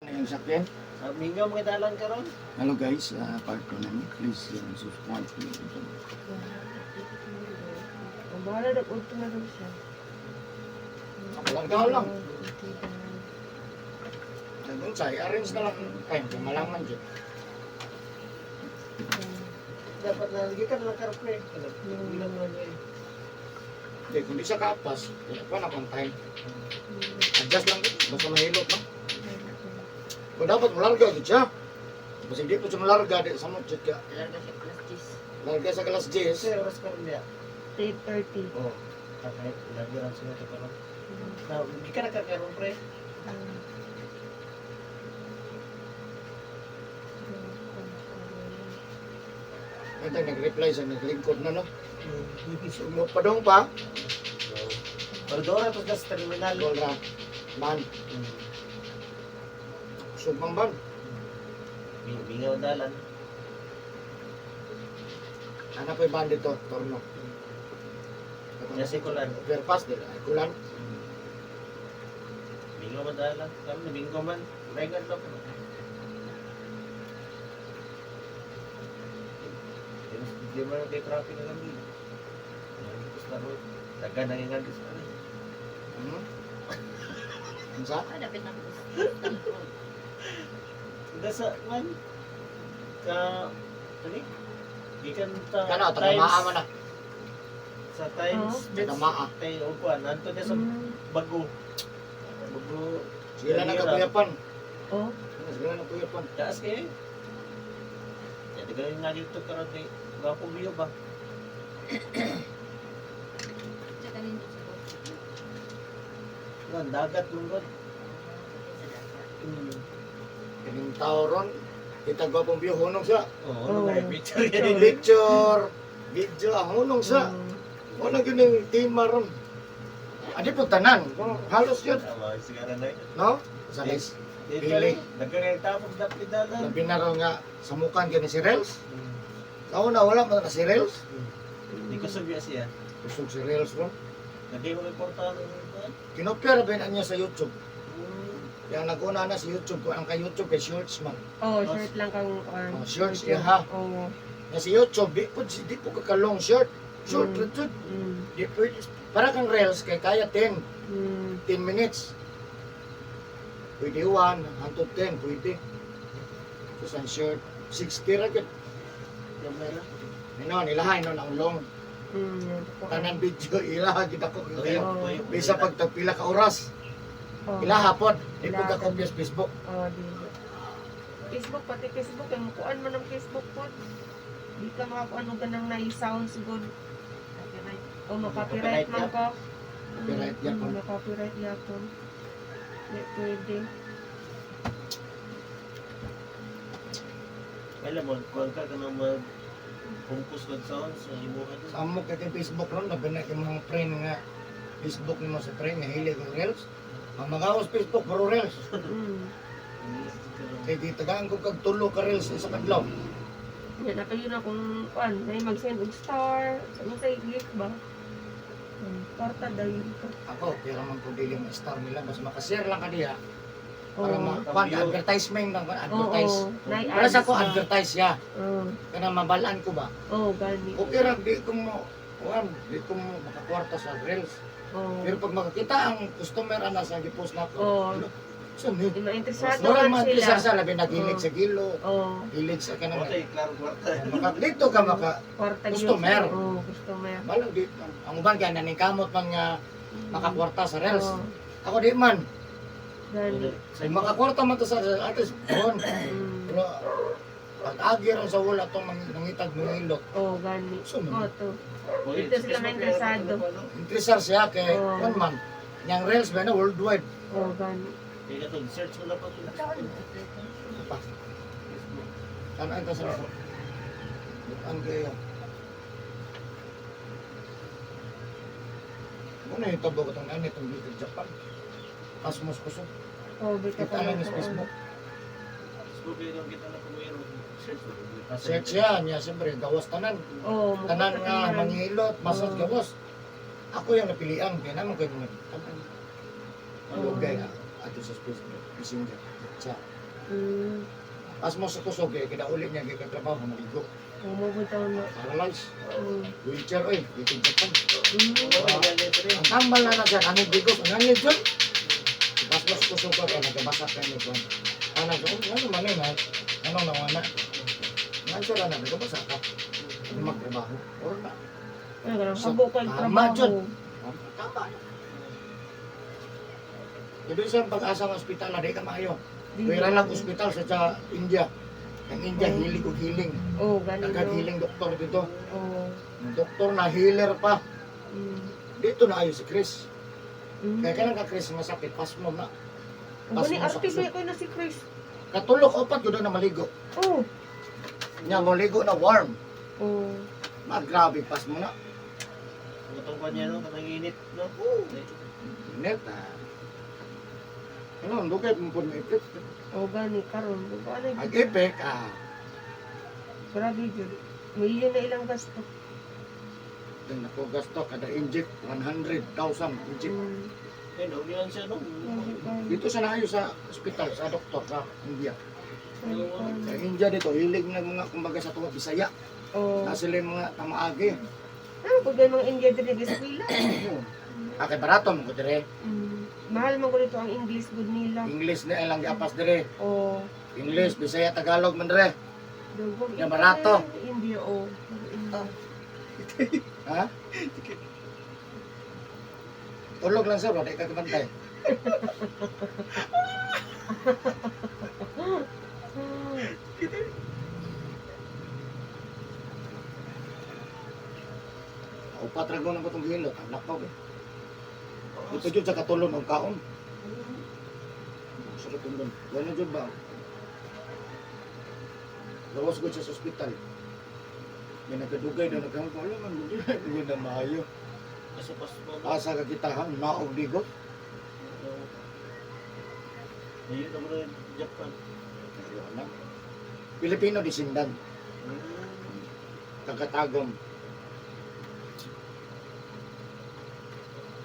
Yung sakyan. Minggaw mga dalan karon. Hello guys, part 2 na niyo. Please subscribe to me. Ang bahala na kung na rin siya. Larga lang. Nandun sa arrange na lang time kung malaman dyan. Dapat nalagi ka na lang karon pre. Bilang mo niya. Hindi, kung di siya kapas, pa na kung time. Adjust lang dito, basta mahilot no? Kung dapat malarga dito siya. Basta hindi po siya malarga, di sa mudjit ka. Larga sa kalas 10. Kasi oras karon niya. 8:30. Oh. Kahit lagi ran sila karon. Now, hindi ka na karon pre. Ito nag-reply sa naglingkod na no. Sumo pa dong pa. Pardora to sa terminal. Golra. Man. Sumang ban. Bingaw dalan. Ano pa yung ban dito? Torno. Kasi kulan. Overpass dito. Ay kulan. Bingaw man dalan. Kami na bingaw man. Regan lang po. Di man kay traffic na kami. Tapos na road. Taga nangingan sa ano. Sa? Dapat na po. Hindi sa man. Ka ano? Gikan ta Kano, tagamaa man na. sa times Tagamaa. tayo upuan nanto niya sa bago. Bago. Sige lang nagkapuyapan. Oh, Sige lang nagkapuyapan. Taas kayo. Ya dagan nga dito karon kay gapo biyo ba. Tsaka rin sa kotse. Nan dagat lungkot. Kining tao ron, kita gwapong view, hunong sa. Oh, may picture Kining yan. picture, video, hunong sa. Wala yun yung tima ron. Adi po tanan, halos yun, Tama, sigara na yun. no? Sa lis. Dito Pili. rin, nagkagay tapos dapat dalan. Labi na ron nga, sa mukan kini si Rels. Sa una, wala pa na si Rels. Hindi ko sabiya siya. Kusog si Rels ron. Lagay mo importante ng ito. Kinopera ba niya sa YouTube. Yang naguna na sa YouTube ko, ang kay YouTube kay Shorts man. oh, short lang kang arm. Oh, shorts niya ha. Oh. Na si YouTube, di po ka long shirt. Short, short. Di pwede. Para kang Reels, kay kaya 10. 10 minutes. Pwede 1, hantod 10, pwede. So, sa shirt, 60 ra gid. Kamera. Ano, nilahay no ang long. Tanan video ilaha gid ako. Bisa pagtapila ka oras. Ilaha pod, di po ka copy sa Facebook. Oh, di. Facebook, pati Facebook, yung kuan mo ng Facebook po. Di ka makakuan mo ganang na-sounds good. O makapiright man ka. Copyright yapon. Makapiright yapon. Di pwede. Kailan mo, kuwan ka ka na mag-compose ng sounds sa imuhan. Sa amo kay Facebook ron, labi na yung mga friend nga Facebook nimo sa friend nga hilig og Reels. Ang magawas Facebook puro Reels. Kay di tagaan ko kag tulo ka Reels sa kadlaw. Yan na kayo na kung kuan, may mag-send og star. Sa mga gift ba? Torta dahil ito. Ako, pero man po dili mo star nila, mas makashare lang ka diha. Para Oh. ma advertisement lang, advertise. Oo. Para sa ko advertise ya. Oo. Kana mabalaan ko ba? Oh, gani. Okay ra di ko mo di ko mo makakwarta sa Reels. Oh. Pero pag makakita ang customer ana sa gipost nako. Oo. So ni. Di ma-interesado Mura man man sila. sa labi nagilig sa gilo. Oh. Hilig sa kanang Okay, klaro kwarta. dito ka maka Kwarta Customer. Oh, customer. balang di ang uban kay naningkamot man nga makakwarta sa Reels. Oh, Ako di man. gani. Kung makakwarta man to sa atis bon. Pero pag-agi ron sa wala tong nangitag mangilot. Oh, gani. So, Oh, to. Dito sila na interesado. Interesar siya kay Oo. one man. Yang Reels ba na worldwide. Oh, gani. Kaya ka to, search mo na pa ito. Pa. Ano ito sa loob? Bukan kayo. Ano yung tabo ko itong ano itong dito Japan? Cosmos ko so. Oh, bita Kita ka lang na sa Facebook. Facebook kayo lang kita na kumuyero. Search mo. Search yan. Yan siyempre gawas tanan. Oh, Tanan mukha nga yan. manghilot, masas Oo. gawas. Ako yung napilian. Kaya naman kayo mga tanan. Malugay ato sa Facebook. Messenger. Chat. Pas mo sa kusog, kaya kinauli niya, kaya katrabaho, maligo. Umabutaw na. Paralyzed. Mm. Wheelchair, oy, dito Japan. Oo, ganyan pa rin. Ang tambal na siya, anong bigos, ang anong dyan. Pas mo sa kusog ka, kaya nagkabasak ka niyo, kwan. Ano, ano man yun, ha? Ano naman na? Nga siya na, nagkabasak ka. Ano magtrabaho? Or na. Ay, ganun, habo ka yung Tama dyan. trabaho. Tama. Ibig sa pag-asa ng ospital na di ka maayo. Mayroon lang ospital sa India. Ang India, hilig o healing. Oh, ganun. Nagka-healing doktor dito. Oh. Ang doktor na healer pa. Mm. Dito na ayo si Chris. Mm. Kaya kailan ka Chris masakit, pas mo na. Ang gani, RTB ko na si Chris. Katulog, opat yun na maligo. Oh. Nya maligo na warm. Oh. Grabe, pas mo na. Utong pa niya, no? Katang init, no? Net na. Ano, hindi kayo pumpun may ipit. Oh, gani, karon. Ano Ang ipik, grabe yun. Milyon na ilang gasto. din ako gasto, kada inject, 100,000 inject. Mm. Eh, no, yan siya, no? Dito sa naayo sa ospital, sa doktor, sa India. Sa Mm. India dito, hilig na mga kumbaga sa tuwa Bisaya. Oh. Na sila yung mga tamaagi. Ano po yung mga India din sa pila? Kay barato mo ko dire. Mahal man ko dito ang English good nila. English na ilang giapas dire. Oh. English, Bisaya, Tagalog man dire. Dugog. Yung barato. India, oh. India. Ha? Tulog lang sir, wala ka kabantay. Upat rago ng batong hilot, ang lakaw eh. Ito dyan sa katulong ng kaon. Sa katulong. Wala dyan ba? Lawas ko siya sa ospital. May nagkadugay na nagkahang wala man. Hindi na maayo. Kasi pas mo, no? Asa kakitahan, naog ligot. Ayun naman na yung Japan. Ayun na. Pilipino disindan. Kagatagom.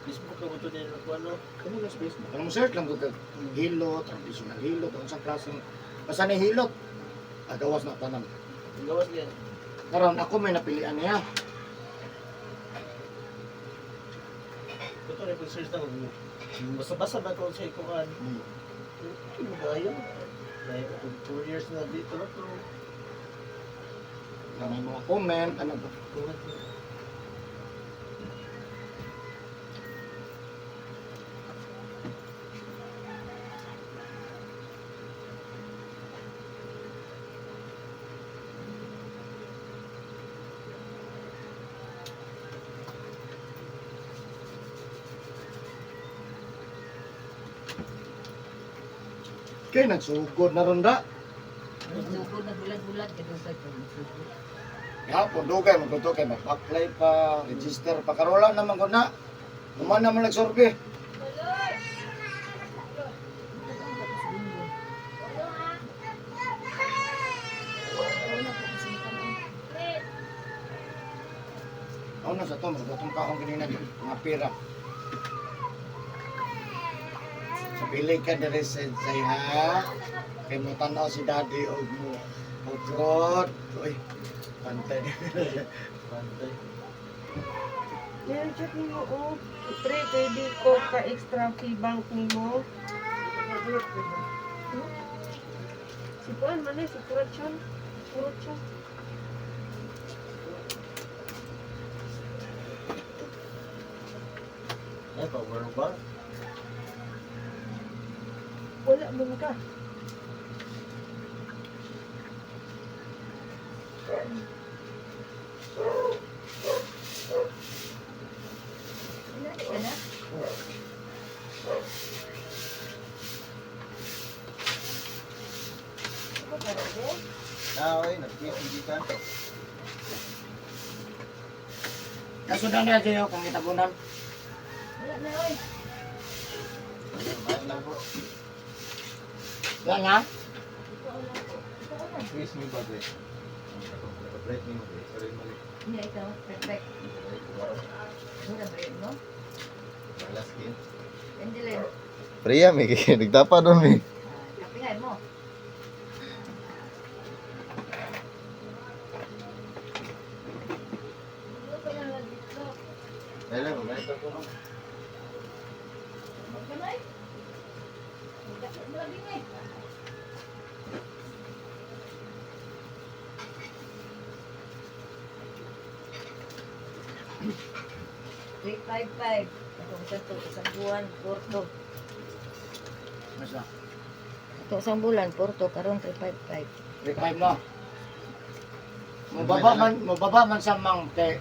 Facebook ka mo ito nila kung ano? Ano na space mo? Kung search lang ko kag hilot, traditional hilot, ang isang klaseng basta ni hilot. Agawas na tanan. Ang gawas niya. Karon ako may napilian niya. Ito rin pag-search na kung basa-basa ba kung sa ikuhan. Ito mo kayo. Dahil 2 years na dito na ito. May mga comment, ano ba? Kaya nagsugod na ron da. Sugod na bulat-bulat kadto sa sugod. Ya, pundugay mo to kay mag-apply pa, register pa karola naman ko na. Kuman naman nagsurvey. Ako na sa to, magutong ka akong ganina mga pira. Sa pilig ka na rin sensay ha. Kaya mo tanaw si daddy o mo. Ugrot. Uy, pantay. Pantay. Yan, check nyo, oh. Pre, pwede ko ka extra fee bank nimo. Si Puan man eh, si Kurachan. Kurachan. Ay, power ba? Wala man ka. Wala na. Ako para din. Okay, nag-PSG ka. Kasudan na kayo kung itabunan. Wala na oy. Bayan lang po. Yan ha? Squeeze me ba, Dre? Break me mo, Dre. Sorry, mali. Hindi ito perfect. Mura ba yun, no? Last game. Angeline, Priya, may nagtapa doon, may. kapingay mo. Ito ko lang. Magkamay. Magkasot mo lang din eh. $355. Isang buwan, Porto. Masa. Ito isang bulan, Porto, karon 355. 3.5 no. Mababa man sa mang kay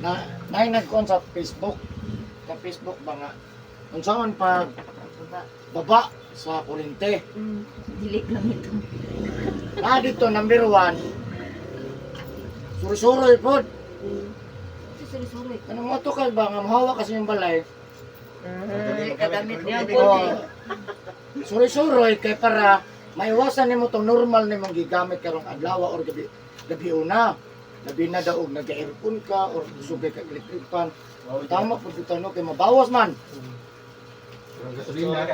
na nagkuhan sa Facebook. Sa Facebook ba nga unsaon pag Baba. baba sa kurente. Dilik lang ito. Na dito number 1. Suri-suri pod. Sorry. Kanang moto ka ba nga mahawa kasi yung balay. Kagamit niya po. Oh. Suri-suri kay para maiwasan nimo tong normal nimong gigamit karong adlaw or gabi una. Labi na daw og nag-earphone ka or sugay ka electric fan. Tama po dito no kay mabawas man. Gasolina.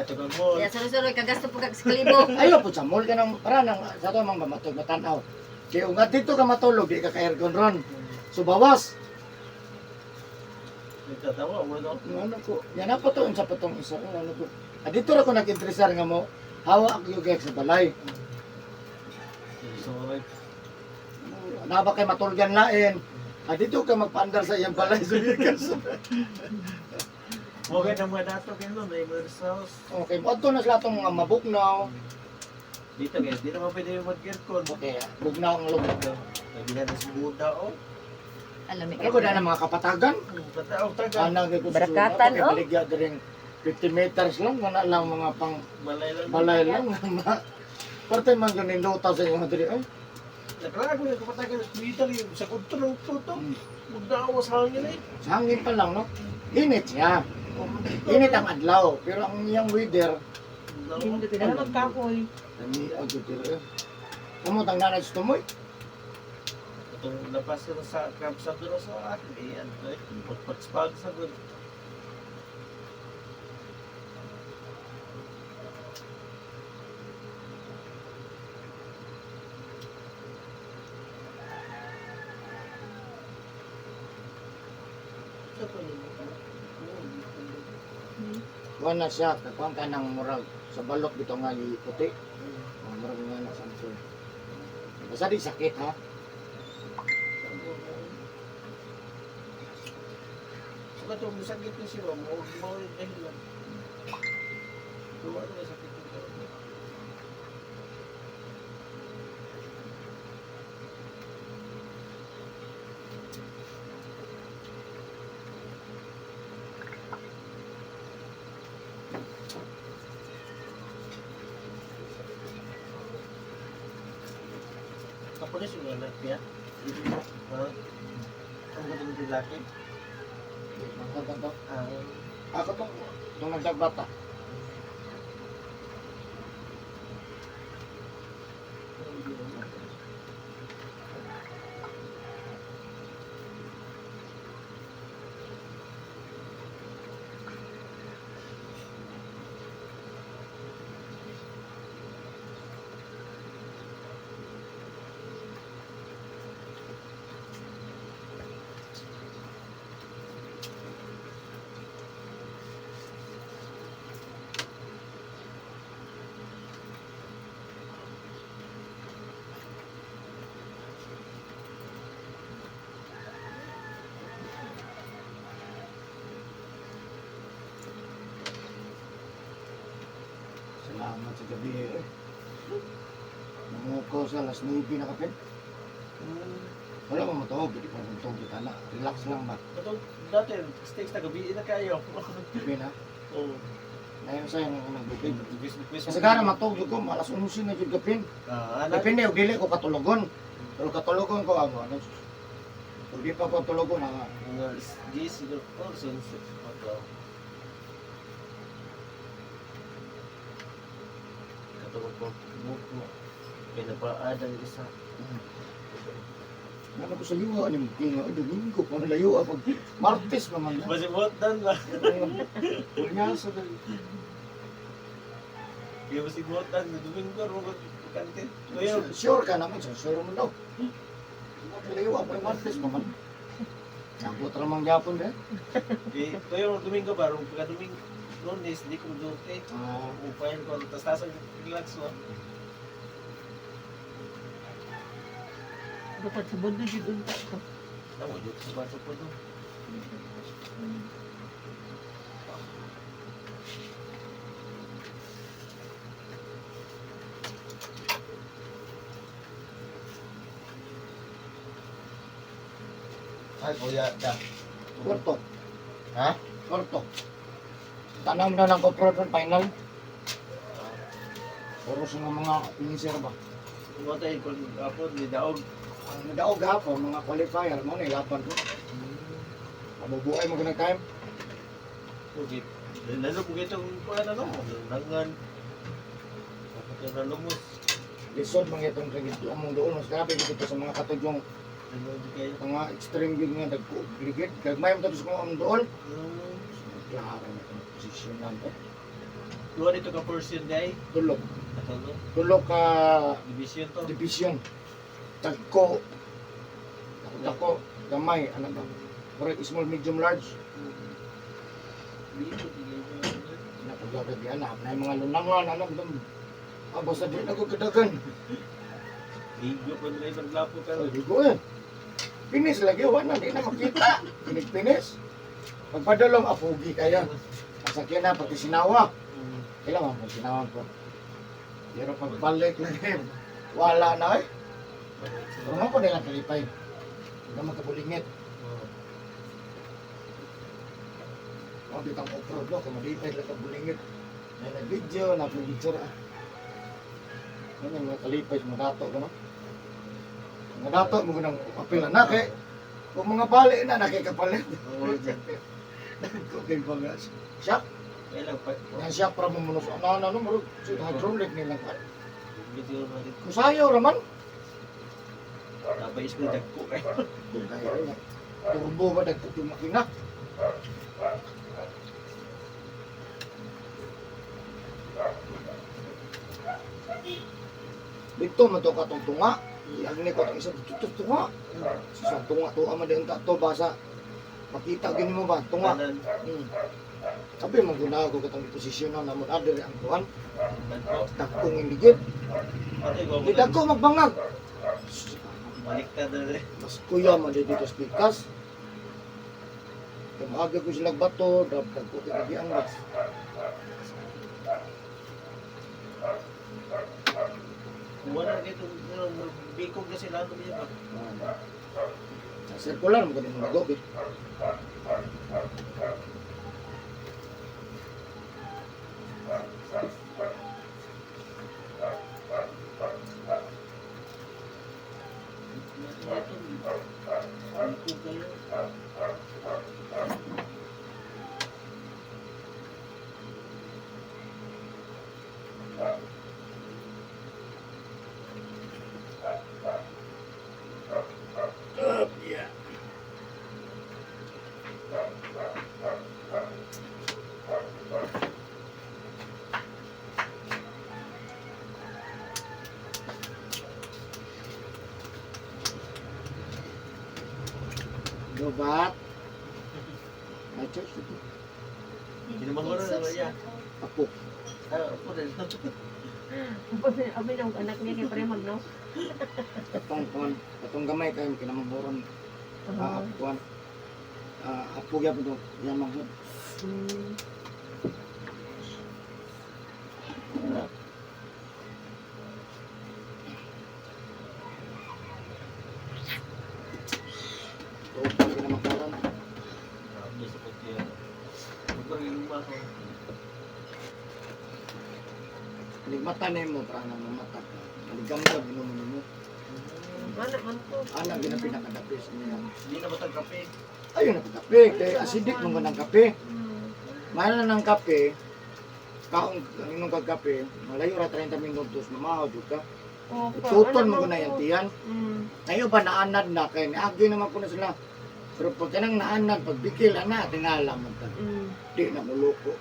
Ya, sorry, kagasto po kag sa kalibo. Ayo po sa mall ka nang para nang sa to mang matog matanaw. Kay unga dito ka matulog di ka ka-aircon ron. So bawas. Nagtatawa mo no. Ano ko, yan na po to, sa patong isa, ano ko. Dito ra ko nag-interesar nga mo, hawa ako yung sa balay. So, right. Naba kay matulgan lain. Dito ka magpaandar sa iyang balay sa Vigas. Okay na mga dato kayo no, neighbor's house. Okay, mo na sila itong mga mabugnaw. Dito guys, di naman pwede yung mag-aircon. Okay, bugnaw ang loob. Sabi na sa buda o. Alam Ano ko na ng mga kapatagan? Bataw taga. Anang ko Barakatan, oh. Baligya din 50 meters lang, wala lang mga pang Balay lang. balay lang. Parte man ganin luta sa inyo diri ay. Nakalagay ko yung kapatagan sa Twitter yung sa kunto ng tuto. Buda ako sa hangin eh. Sa hangin pa lang no. Init siya. Init ang adlaw, pero ang iyang weather Hindi na magkahoy. Dami ang diri. Kamu tang nanay sa tumoy. Itong lapas ko sa camp sa doon sa akin. Eh, ano eh. Pagpagspag sa doon. Wala siya, kakuan ka ng murag sa balok dito nga puti. Murag nga na samso. Basta di sakit ha. So, ito, masakit na siya. Mo yung dahilan. Luwa na sakit yung karoon. Kapulis yung anak niya. Ha? Ang ganda ng laki. Ganto. Ah, Ako tong nagdagbata. Salamat sa gabi eh. Nanguko sa alas 9 na kapit. Wala mo matawag, hindi pa rin tawag kita na. Relax lang ba? ito, dati, steaks na gabi na kayo. Gabi na. Oo. Ngayon sa'yo nang nagbukid. Bis-bis Kasi gara matawag ko, alas 11 na yung gapin. anak. Depende, yung dili ko katulugon. Pero katulugon ko ano. Kung di pa ko tulugon, Mga gis, or sunset. Katulog ko, buhok mo. Pinapaadang isa. ano ko sa liwa, ano mo, kaya nga, Domingo, kung layo ako, Martes pa man. Basi buhat dan lah. Kanya sa dali. Iya basi buhat dan. Domingo, rugot kantin. Ngayon, Sure ka naman, sure mo daw. Layo ako, Martes pa man. Nabot ramang Japon eh. Tuyo Domingo ba? Rung pagka Domingo, Lunes, hindi ko duty. Ah, Upayan ko, tapos tasang relax mo. Dapat sa bondo jud unta to. Tama, dito sa baso po doon. Ay, kuya, da. Korto. Ha? Korto. Tanam na lang ko pro final. Puro sa mga finisher ba? Tumatay ko ako, ni Daog. Ang nadaog hapon, mga qualifier mo, nilapan ko. Mabubuhay mo ganang time. Pugit. Lalo po itong kuya na no? Langan. Kapag nalumos. Lisod mga itong kagito among doon. Mas grabe dito sa mga katudyong Ano di kayo? mga extreme gig nga nagligid. Gagmay mo tapos kung among doon. Hmm. Klaro na itong posisyon natin. Luwa dito ka portion day. Tulog. Katalo. Tulog ka Division to. division. Tagko. Tako, gamay, ano ba? Correct, small, medium, large. Napagagagyan na. Na yung mga lunangan, ano ba? Basta di na ko kadagan. Ligo pa nila isang lapo ka. Hindi ko eh. Pinis lagi, wala, di na makita. Pinis. Pagpadalong, apugi kaya. Masakyan na, pati sinawa. Kailangan mo sinawa ko. Pero pagbalik lagi, wala na eh. Pero nga ko nilang kalipay. Hindi na magkabulingit. O, ditang off-road no, kung malipay lang kabulingit. Na video, na-picture ah. Ano yung mga kalipay, mga dato ko no? Mga dato, mga nang apil na nake. Kung mga bali na, nakikapalit. Oo, dyan. Kung pa nga, shock. Kailang pa. Yan shock para mumunos. Ano, marug, hydraulic nilang kan. Video natin. Kung sayo raman, Nabayis na dagko kayo. kung kaya rin yan. Turbo ba, dagdag yung makina. Dito, matuka itong tunga. Yang ni ko itong isang tunga. Isang tunga, tunga man din to basa. Makita gini mo ba? Tunga. Kanan. Sabi mo guna ko katong posisyon na namon adere ang kuan. Dagko. Dakong indigid. Pati ko Di dako magbangag. Baliktad na rin. Mas kuya man dito sa pikas. Kamaga ko sila bato, dagdag ko kagabian mas. Wala dito. Bikog na sila. Ano niya ba? Sa circular mo ganun mga gobi. Bikog kayo. Yeah. Dobat. Macam itu. Hindi naman ko rin ano yan. Ako. Ako rin. Abi nang anak niya kay premag no. Katong gamay kayo kinamamuron. Kuan. Apo gyapon to. Yan mahud. To kinamamuron. Sabi sa puti yan. Magpagiluma ko. Ligmata na mo para nang mata. Maligam-gam inuman mo. Anak man ko. Ana gina pinakadapis niya. Hindi na matag kape. Ayun na kape, kay acidic mo ng kape. Mahal na ng kape. Kaong inom kag kape, malayo ra 30 minutos mamahaw jud ka. Tuton mo na yan tiyan. Ayo ba naanad na kay niagi naman ko na sila. Pero pag kanang naanad, pag bikil ana tingala man ka. Di na muloko.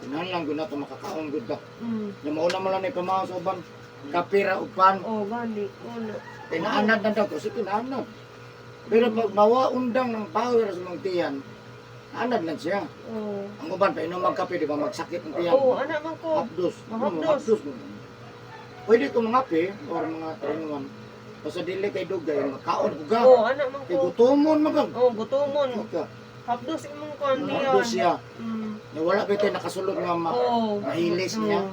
Kinahanglan gud na to makakaon gud ka. Nya mauna man lang ni pamahaw sa uban. Kape ra upan. Oh, gani. Ano? Kay naanad na daw kasi kinaanad. Pero pag mawaundang ng power sa mga tiyan, anad lang siya. Oo. Ang uban pa inom magkape, di ba magsakit ang tiyan. Oo, anak man ko. Hapdos. Mahapdos. Hapdos mo. Pwede ko mga pe, or mga trinuan. Basta dili kay dugay, makaon ko ga. Oo, anak man Kay ko. gutomon magag. Oo, gutomon. Ka. Hapdos imong kon Hapdos siya. Mm. Na wala pa tayo nakasulod nga Oo. mahilis niya.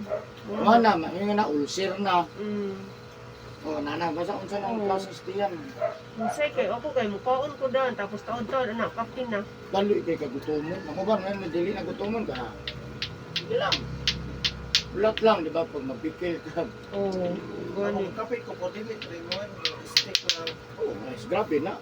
Oo. Mana, yung na ulcer na. Mm. O nana, basta unsa na ang Oo. klase sa tiyan. Unsay kay ako kay mukaon ko daan tapos taon-taon anak kaptin na. Lalo kay kagutomon. Ang uban ngayon dili na gutomon ka. Hindi lang. Ulat lang, di ba? Pag magpikil ka. Oo. Ako Gani. kapit ko po dili 3-1 stick lang. Oh, nice. Grabe na.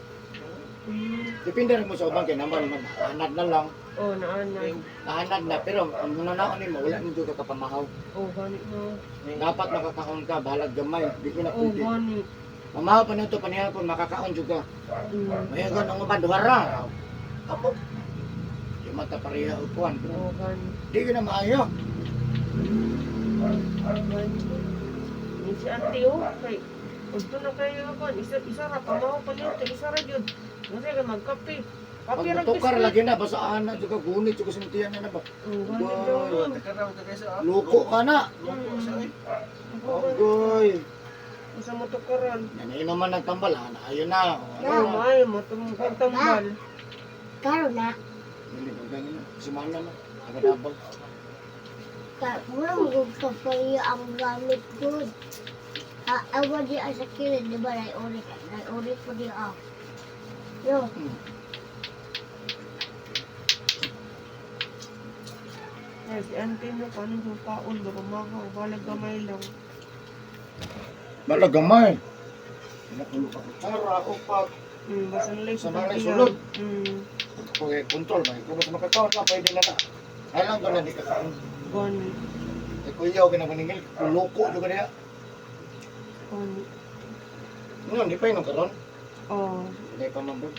Mm. Depende rin mo sa ubang kaya naman, mahanad na lang. Oo, naana. Nahanad na, pero ang hunanaon ni mo, wala nito ka kapamahaw. Oo, gani mo. Dapat makakaon ka, balag gamay. Di ko na Oo, pwede. gani. Mamahaw pa nito, panihapon, makakaon juga. Mm. May ang uban, duwara. Kapok. Di mata pareha upuan. Oo, gani. Di ko na maayo. Ni si auntie oh, kay gusto na kayo ako, isa ra pamaw pa niyo, isa ra jud. Kasi kay magkape. Pag Kape ra matukar biscuit. lagi na, basaan na, juga gunit, juga sintihan na ba. Oo, gani Wow. daw. Teka raw ka guys ah. Luko ka na. Luko siya eh. Agoy. Isa mo tukaran. Yan ay naman nagtambal, ha? Ayun na. Oo, may mo tambal. Karon na. Hindi, ganyan na. Simana na. Agadabal. Mura mo ka pa ang gamit ko. Awa di sa kilid, di ba? Nai-ori ko di ako. Yo, Ay, si auntie no, paano yung kaon, baka makaw, balag gamay lang. Malagamay. Nakulo ka kutsara, upat. Basta nalay Sa sa nalay tagihan. sulod. Mm, Okay, control ba? Kung mas makakaon ka, pwede na na. Ay lang ka na di ka kaon. gani. Eh, kuyaw, kinamaningil. Kuloko, juga niya. Gani. Ano, di pa yun ang karon? Oo. Hindi pa mabog.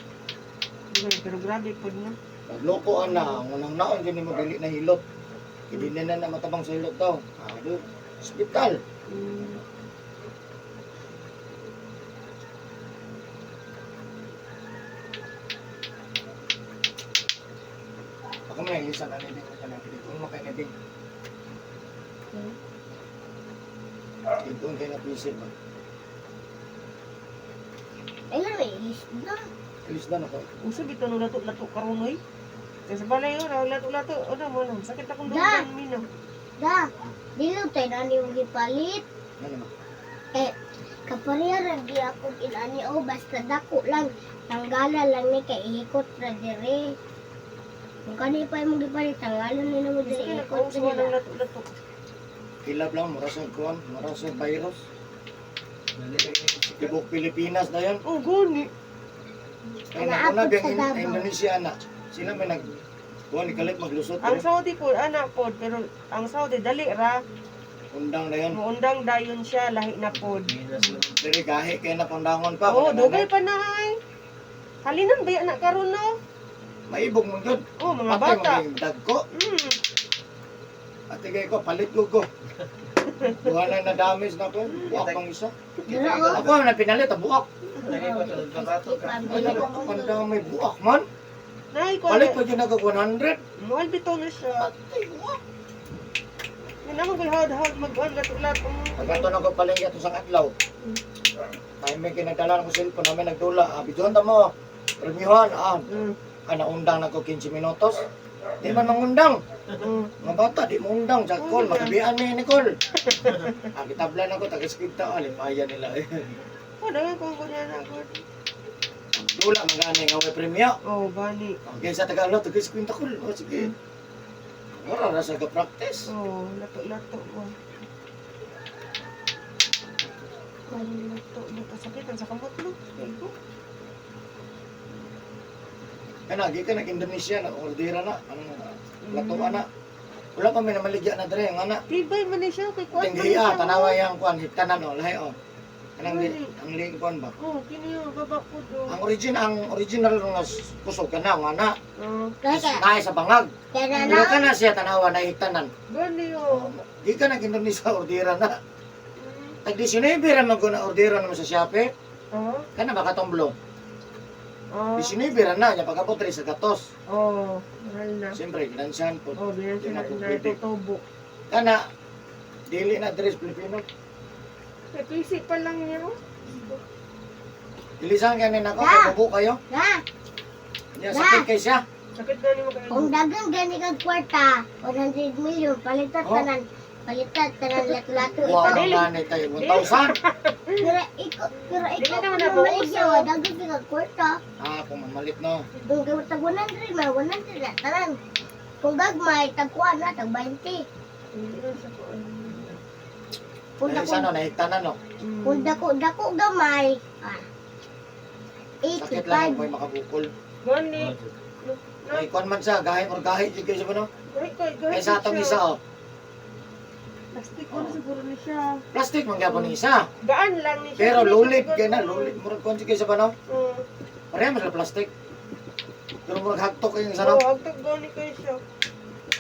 Gani, pero grabe po na. Loko na, unang naon, hindi mo dili na hilot. Hindi na matabang sa hilot daw. Ado, hospital. Mm. Ako mo na isa na nito ka na dito. Kung makainig. Ito ang kaya napisip ba? ayun may ilis na. Alis na ako. Usa bitaw no lato-lato karon oy. Sa balay ora lato-lato, ano mo nang sakit akong Da. dugan mina. Da, dilo tayo na niyong gipalit. Ano na? Kapareha di ako inani o basta dako lang. Tanggala lang ni kay ihikot na dire. Kung kani pa yung gipalit, tanggalan ni na mo Sige dire na ihikot kauso mo nila. ng lato-lato. Kilab lang, marasang kuwan, marasang virus. Dali. Tibok Pilipinas na yan. Oh, gani. Kaya Naapot nauna sa biyang Davao. Indonesia na. Sila may nag... Kuwan, ikalit maglusot. Ang Saudi po anak pod pero ang Saudi dali ra Undang na yan. muundang dayon siya lahi na pod. Pinas lang. Pero gahi kaya na pandangon pa. Oh, Kaya dugay nanay, pa na ay. Halinan ba anak karon no? Maibog mo yun. Oh, mga Patay bata. mo dagko. Mm. At igay ko, palit ko. Buhanan na damage na ko. Buwak pang isa. Dira o. Ako ang napinalit, buwak. Lagi ko to nagbabato ka. Ay, nakakapanda may buwak man. Nay ko. Palit pa dyan nag 100. Mahal bitaw na siya. Ay, buwak. Yan naman kay hard mag-on lato-lato. Pagkanto na ko palengke ito sa adlaw. Ay may kinagdala ko cellphone namin nagdula. Bidyon ta mo. Premiuhan. Mm. Naundang na ko 15 minutos. Di man mangundang. Mm. Mga bata, di mo undang. Sa call, magabihan ni Nicole. Kitablan ako, taga-skipta. Alimpaya nila eh. Oh, dami ko ko niya na ko. Dula, magani nga may premyo. Oh, gani. Okay, sa Tagalog, taga-skipta ko. O, sige. Wala na sa practice. Oh, lato-lato mo. Lato, sakitan sa kamot no. Iko. Kaya gi ka nag-Indonesia, nag-ordera na. Ano, latuan na. Wala pa may namaligya na dre, ang ana. Tibay man ni siya kay kuan. Tinghiya, tanawa yang kuan, hitanan o, lahi o. Kanang ang lingkon ba? Oh, kini yung baba ko do. Ang original nga kusog ka na, ang ana. Kaya Naay sa bangag. kaya Pero na. ka na siya tanawa na hitanan. Gani oh. Di ka nag-Indonesia, ordera na. Tag-19 ra mag na ordera naman sa Shopee. Oh, Kana ba katumblo? Oh, 19 ra na, niya pagkabot rin sa gatos. oh, mahal na. Siyempre, ginansyan po. Oh, bilang Di sila mapupwede. natutubo. Kana, dili na dress Pilipino. Eh, PC pa lang yun. Ilisan kanin ako, Ah! kabubo kayo. Na, Niya, sakit kay siya. Sakit na ni mo kayo. kung dagang gani kag kwarta, 100 million, palitan Oh. tanan lato-lato. Wow, Dili. ang ganit tayo. 1,000. Pero ikaw Dili kung naman maligya, nabuuso. dagang kag kwarta. Ah, kung mamalit no. Kung gawin tag 100 man, 100 na tanan. Kung gagmay, tagkuan na, tag 20. Kung Dahil sa dako, no, nahigtanan no. kung dako gamay, 85. Sakit lang ako makabukol. Gani. Ay, kuan man siya, gahi or gahi, di kayo sa no? Gani, Ay, sa atong isa, oh. Plastic ko na siguro ni siya. Plastic, mangyapon ni isa. Gaan lang ni siya. Pero Dili lulit, siguro- kaya na, lulit. Murag kuan siya sa no? Oo. Pareha man sa plastic. Pero murag hagtok kayo sa Oo, no? agtag gani kayo siya.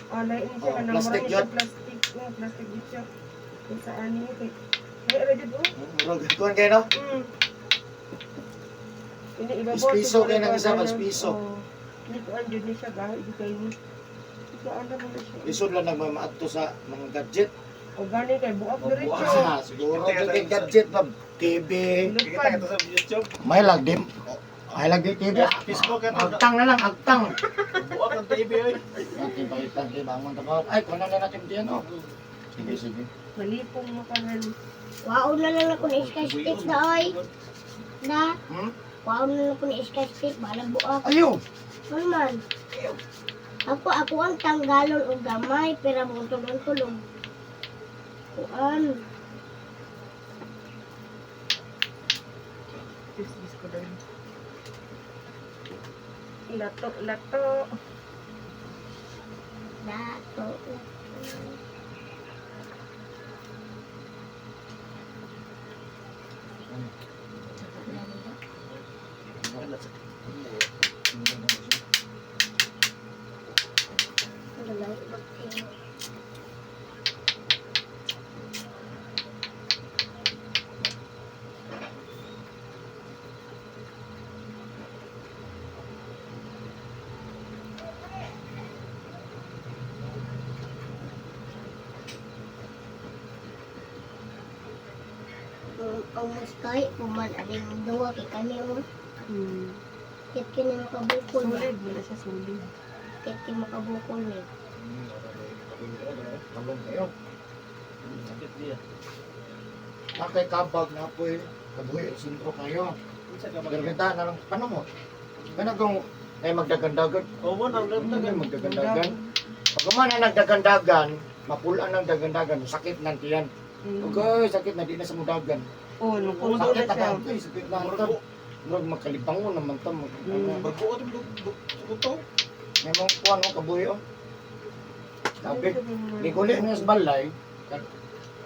Ah, lain siya Oh, ka na. plastic Marami siya yun. plastic. Oo, plastic din siya. Kung saan niya kay. May radyo doon. Murag kuan kayo no? Ini iba Piso kayo ng isa, mas piso. Hindi ko andyan ni siya gahit di kayo ni. Ito ano mo na siya. Isod lang nagmamaadto sa mga gadget. O gani kay buak Oh, diretso. buak. Ah, siguro kay gadget ba? TV. Kita kita sa YouTube. May lagdim. Ay lagdi TV. Facebook ito. Agtang na lang, agtang. Buak ang TV oy. Natin pakita, di bangon tapos. Ay, kunan na natin diyan oh. Sige, sige. Malipong mo ka na. Wow na lang ako na iska stick na oy. Na, Hmm? wow na lang ako na iska stick, balang buak. Ayaw. Ano man? Ako ang tanggalon o gamay, pero mo tulong-tulong. Kuan. Business ko din. Lato, lato. Dato. Ang mas kahit puman, aling duwa kay kami mo. Kit kini makabukol ba? Solid mo na siya, solid. Kit kini makabukol ni. Kalong kayo. Sakit dia. Nakay kabag na po eh. Kabuhi, sintro kayo. Isa ka mag. Garganta na lang. Paano mo? Kaya kung ay magdagandagan. Oh, mo nang Ano nagtagan. yung magdagandagan? Pag kumana nagdagandagan, mapulaan ng dagandagan, sakit ng tiyan. Okay, sakit na di na sa mudagan. Oh, nung puno na Sakit siya. na okay, sakit na ito. Murag makalibangon naman ito. Bagbuot ang buto. May mga kuwan mo, kabuhi oh. Sabi, liguli na sa balay.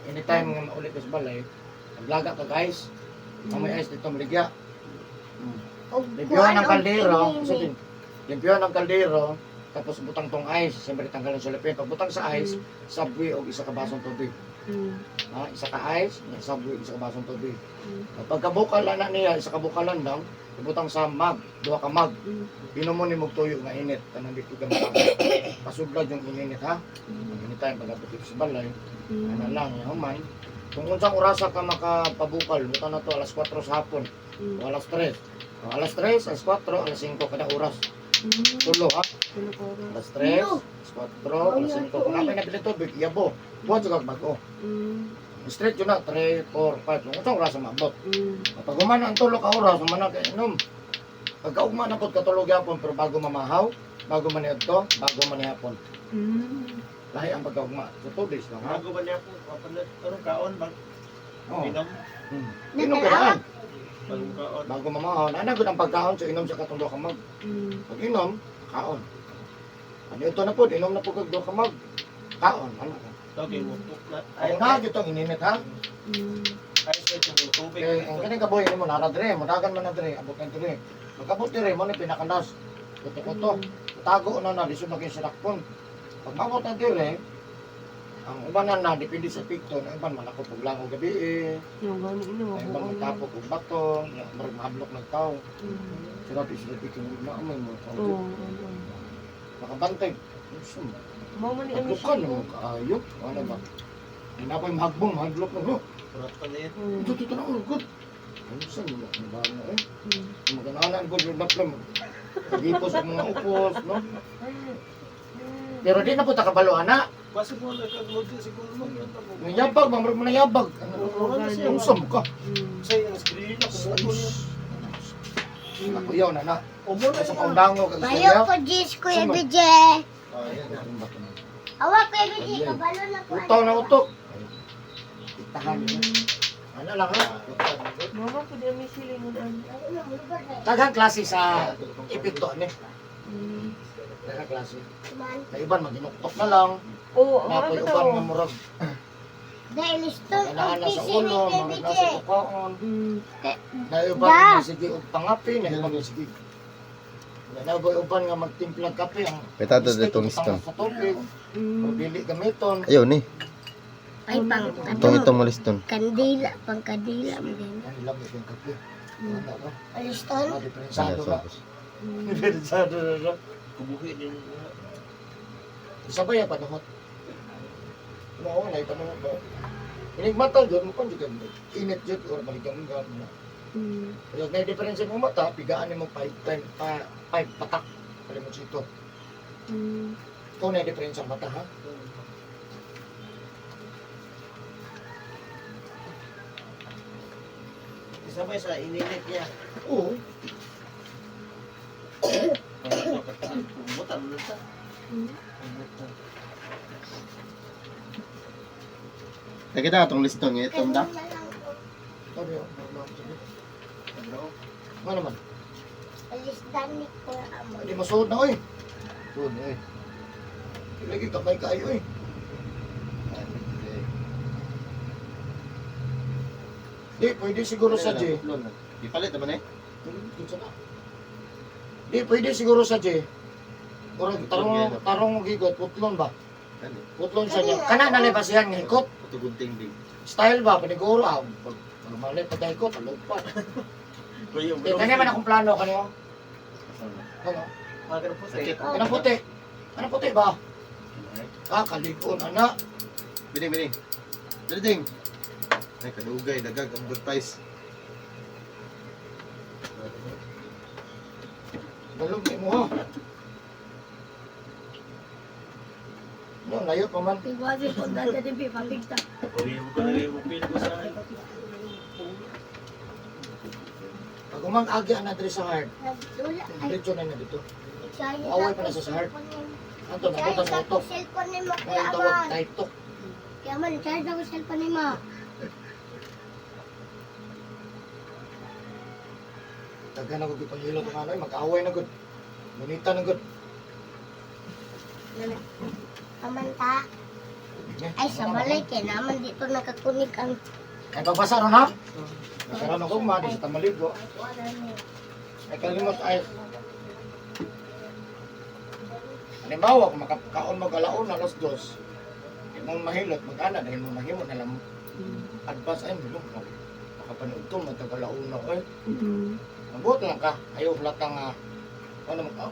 Anytime nga maulit na sa balay, naglaga ka guys. Ang may ice dito, maligya. Og Limpyohan ng og kaldero, kinini. isa din. Limpyohan ng kaldero, tapos butang tong ice, siyempre tanggalin sa lipin. Pag butang sa ice, sabwi o isa ka basong tubig. Ha, isa ka ice, sabwi, isa ka basong tubig. At pagkabukalan na niya, isa ka bukalan lang, ibutang sa mag, duha ka mag. Inom mo ni mong tuyo nga init, tanang dito ka matang. Pasudlad yung ininit ha. Pag tayo pagkabot dito sa balay, ano lang, yaman. Kung unsang orasa ka makapabukal, buta na to alas 4 sa hapon, o alas 3. O alas 3, alas 4, alas 5 kada oras. Tulo ha. Alas 3, alas 4, alas 5. Kung napay nabili tubig, iyabo. Buwan sa bago. Straight yun na, 3, 4, 5. Kung unsang orasa maabot. Pag umana ang tulo ka oras, umana ka inom. Pagkaugma na po katulog yapon, pero bago mamahaw, bago maniad to, bago manihapon. Lahi ang pagkaugma. So 2 days lang ha. Bago ba niya po kapalit ano kaon bang Oh. inom Inom ka daan. bagong kaon. Bago mamahon, ana gud ang pagkaon so inom sa katong duha ka mag. Pag inom, kaon. Ano ito na po, inom na po kag duha ka mag. Kaon, ano ka. Okay mo po na. Ay na gito ang ininit ha. Ice water yung tubig. Kaya ang kaning kaboy mo nara dire, modagan man na dire, abot na dire. Pagkabot dire mo ni pinakalas. Kuto-kuto. Tago na na lisod na kay sinakpon. Pag mabot na dire, Ang uban na depende sa pikto, ang uban malakot og langaw gabi eh. Yung gani ino Ang uban mabuo. magtapok og bato, marag mahablok ng tao. Mm. Sila pikto na amay mo. Oo. Makabantay. Sum. Mo man ni ang Aglukan mission. mo kaayo. Ano ba? Hinapoy mahagbong, mahaglok na ho. Kurata na yan. Ito ito na good. Ano sa mo ba na eh? Mm. Maganalan good yung naplam. Gipos ang mga upos, no? Pero di na po takabalo ana. Kasi mo nagkagload din siguro mo yun. Nayabag, mamrag mo nayabag. Oo, gani. Ano sa mo ka? Mm. Sa yung screen na kung ano yun. Ako yaw na na. Umo na Sa yun. kaundango kag Mayo istorya. ko Jis, Kuya Sino? BJ. Awa, Kuya BJ, kabalo na ko. Utaw na utok. Tahan niya. Ano lang ha? Mama po di ang silingon an. Taghang klase sa epekto ni. Mm. Taghang klase. Man, Sa iban maginuktok na lang. Oo, Napoy ano uban nga to? murag dahil listo, ang ana sa PC ni ulo, Kuya murag BJ. nasa tukaon. Mm. Na iban nga sige og pangapi, na iban nga sige. Na uban nga magtimplag kape ang Petado de mistake, Toniston. utang sa tubig, Mm. pili gamiton. Ayaw ni. Ay, pang, Itong liston. kandila, pang kadila mo din. Ang lamig yung kape. Ano ba? Aliston? Ah, diferensado na. Mm. Diferensado na. Kubuhi din. Isa ba yung panahot? Oo, na ipanahot ba? Inigmatal doon, kung di ka init dyan, or maligam nga mo. Mm. Pero may diferensya mo mata, pigaan mo 5 patak. Kali mo sito. Mm. Ito na yung diferensya mata, ha? Sabay sa inilit niya. Oo. Butan mo sa. Mm. Nakita ka itong liston niya. Itong da. Sabi yun, sabi. Ano naman? Alistan ni Kuya Amo. Hindi masuod na, oy. Suod, oy. Lagi kamay kayo, eh. Di, pwede siguro sa J. Ipalit naman eh. Di, pwede siguro sa J. Kurang tarong gigot, putlon ba? Putlon sa niya. Kana na lebasihan ng hikot. Tugunting din. Style ba? Paniguro, ah. Pag malit pa tayo hikot, alugpa. Eh, kanya man akong plano, kanyo. Ano? Magano po Sakit. sa. Anong puti? Anong puti ba? Ah, kaligon, anak. Bining, bining. Bining. Ay, kadugay. Dagag ang advice. Balog mo, ha? Yung layo pa man. Tigwasi po dati din pipapigta. Uy, mo talaga yung pili ko sa akin. Pag umang-agi ang na sa heart, Nagdula. Ay, diretso na na dito. kaya Away pa na sa heart. Anto, nabutan sa utok. cellphone ni mo, Ano Kuya yung tawag? Aman. Taitok. Kaya man, charge ako cellphone ni mo. Taga na ko gipahilot ng ano, mag-away na gud. Munita na gud. Amanta. Ay, sa malay, kaya naman dito nakakunik ang... Ay, pagbasa ron ha? Nagkaroon ako kumadi sa tamaligo. Ay, kalimot ay... Halimbawa, kung makakaon mag-alaon na alas 2, hindi mo mahilot, mag-ana, dahil mo mahimot na lang Mm. advance ay mo. Makapanood to, matag-alaon na ay. Mm. Mabuot lang ka, ayaw latang ano mo ka?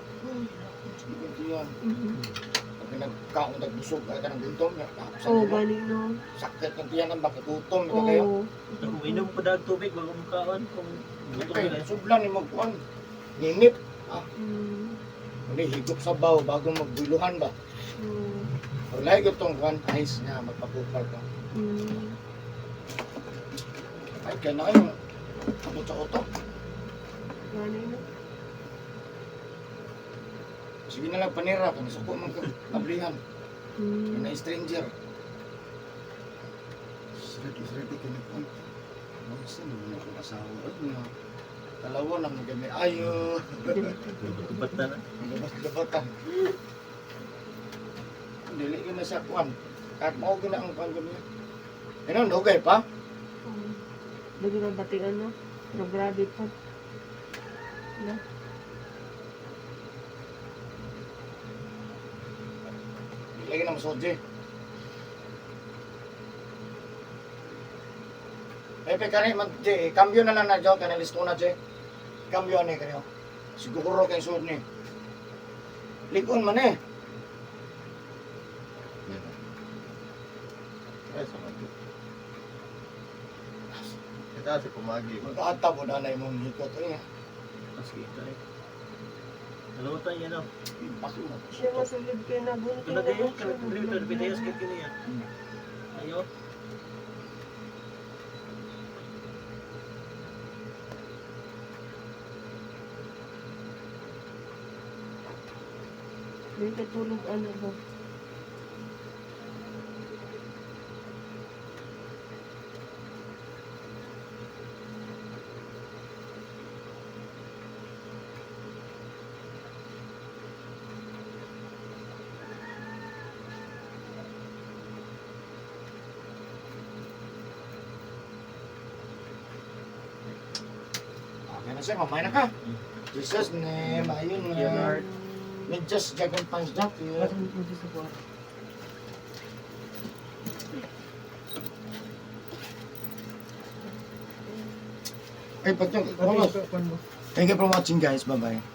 Sige yan. Mm. Pag nagkaon nagbusog ay ka ng gutom, Oh, gani no. sakit ng tiyanan, bakit gutom, ito kayo. Oh. Kung inom pa daw tubig bago mukhaan kung gutom Okay, na. sublan ni magkuhan. Ninip. Mm. Hindi, higop sa baw bago magbuluhan ba? Mm. Or lahi itong kuhan, ice na magpapupal ka. Mm. Ay, kaya na kayo. Abot sa utok. Gani no. Sige na lang panira, kung suko mong kablihan. Mm. Na stranger. Sreti ka na kuhan. Masa na mga akong asawa. Ay, mga dalawa na mga gami. Ayo. Kubata na. Labatan. Dili ka na siya kuhan. Kahit mao ka na ang kuhan kami. Ano, nugay pa? Dagi na batian no. Pero grabe pa. Na. Lagi na masodje. pe kani man di cambio na lang na jo kanang listo na je. Cambio ni kanyo. Siguro kay sud ni. Likon man eh. Ay, sama ko. Kita si pumagi. Magkahata po na imong likot eh. Mas kita eh. Alam mo tayo yan ah. Paso na. Siya masulod kayo na bunting Kung nagayon ka, nag-review bitayos ka kini yan. Ayo. May katulog ano ba? Okay na sir, mamay na ka. Jesus name, ayun Yeah, na. Lord. Medyas jagan panjak yun. Ay, pagtong. Thank you for watching guys. Bye-bye.